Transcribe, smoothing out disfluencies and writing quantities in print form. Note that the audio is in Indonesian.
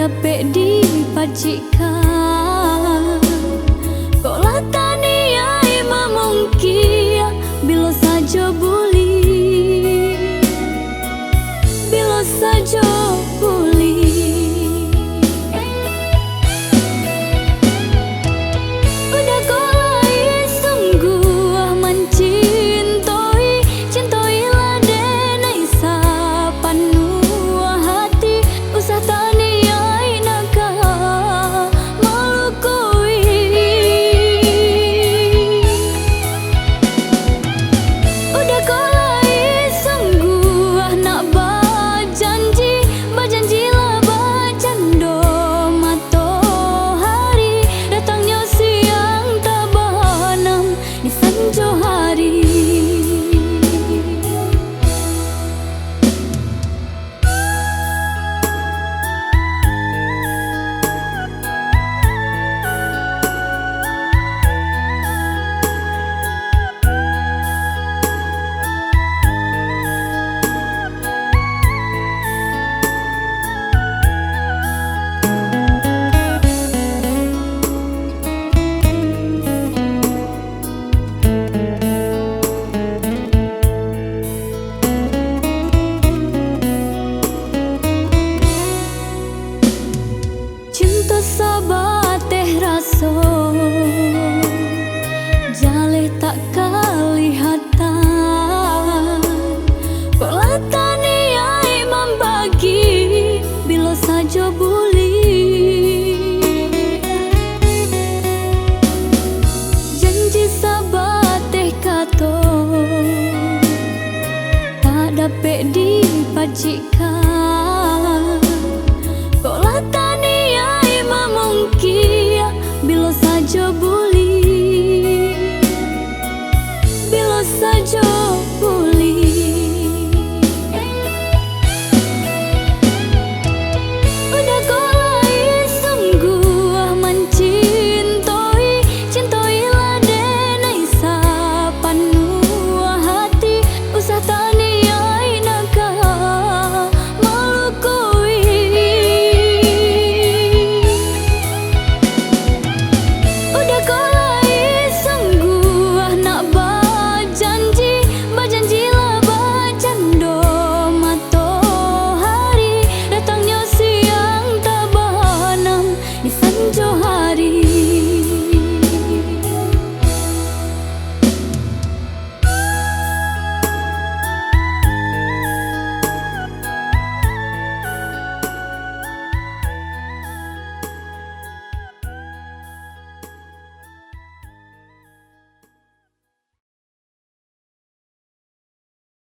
dapet di pacikan. Kok latani ai mamungkia bila saja buli, bila saja buli. Udah kau lai sungguh mencintai, cintailah denai sapanua hati. Usah tani ai naga malukui. Udah kau lai sungguh nak berjanji, berjanjilah bercando matahari. Datangnya siang tak berenam di sanjo hari. Cinta sahabat teh raso jale tak kelihatan. Kok latani ai membagi bila saja buli. Janji sahabat teh kato tak dapet di pacikan.